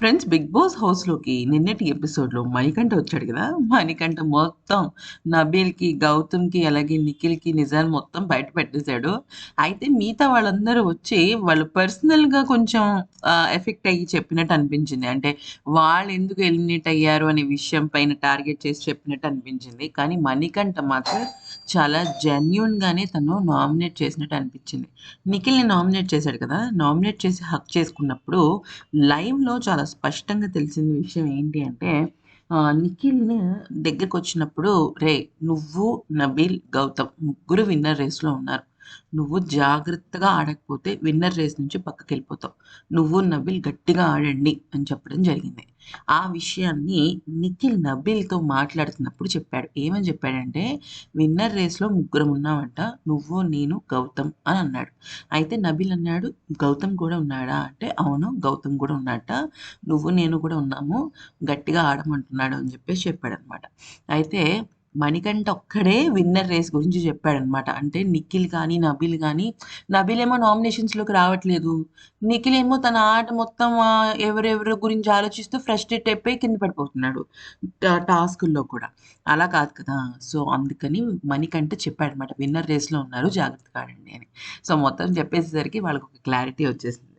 Friends 'big boss' హౌస్‌లోకి నిన్నటి ఎపిసోడ్‌లో మణికంఠ వచ్చాడు గదా! మణికంఠ మొత్తం నబీల్‌కి, గౌతమ్‌కి అలాగే నిఖిల్‌కి నిజాలు మొత్తం బయట పెట్టేసాడు. అయితే మిగతా వాళ్ళందరూ వచ్చి వాళ్ళు పర్సనల్‌గా కొంచెం ఎఫెక్ట్ అయ్యి చెప్పినట్టు అనిపించింది. అంటే వాళ్ళెందుకు ఎలిమినేట్ అయ్యారు అనే విషయం పైన టార్గెట్ చేసి చెప్పినట్టు అనిపించింది. కానీ మణికంఠ మాత్రం చాలా జెన్యూన్‌గానే తను నామినేట్ చేసినట్టు అనిపించింది. నిఖిల్‌ని నామినేట్ చేశాడు కదా! నామినేట్ చేసి హగ్ చేసుకున్నప్పుడు లైవ్‌లో చాలా స్పష్టంగా తెలిసిన విషయం ఏంటి అంటే నిఖిల్ దగ్గరకొచ్చినప్పుడు "రేయ్! నువ్వు, నబీల్, గౌతమ్ ముగ్గురు విన్నర్ రేస్‌లో ఉన్నారు. నువ్వు జాగ్రత్తగా ఆడకపోతే విన్నర్ రేస్ నుంచి పక్కకెళ్ళిపోతావు. నువ్వు, నబీల్ గట్టిగా ఆడండి" అని చెప్పడం జరిగింది. ఆ విషయాన్ని నిఖిల్ నబీల్‌తో మాట్లాడుతున్నప్పుడు చెప్పాడు. ఏమని చెప్పాడంటే, "విన్నర్ రేస్‌లో ముగ్గురం ఉన్నామంట. నువ్వు, నేను, గౌతమ్" అని అన్నాడు. అయితే నబీల్ అన్నాడు, "గౌతమ్ కూడా ఉన్నాడా?" అంటే, "అవును. గౌతమ్ కూడా ఉన్నట్ట. నువ్వు, నేను కూడా ఉన్నాము. గట్టిగా ఆడమంటున్నాడు" అని చెప్పేసి చెప్పాడనమాట. అయితే మణికంఠ ఒక్కడే విన్నర్ రేస్ గురించి చెప్పాడనమాట. అంటే నిఖిల్ గాని, నబీల్ గాని నబీల్ ఏమో నామినేషన్స్‌లోకి రావట్లేదు. నిఖిల్ ఏమో తన ఆట మొత్తం ఎవరెవరి గురించి ఆలోచిస్తూ ఫ్రస్ట్రేట్ అయిపోయి కింద పడిపోతున్నాడు. టాస్కుల్లో కూడా. అలా కాదు కదా! సో, అందుకని మణికంఠ చెప్పాడనమాట. విన్నర్ రేస్‌లో ఉన్నారు జాగ్రత్తగా ఆడండి అని. సో, మొత్తం చెప్పేసేసరికి వాళ్ళకొక క్లారిటీ వచ్చేసింది.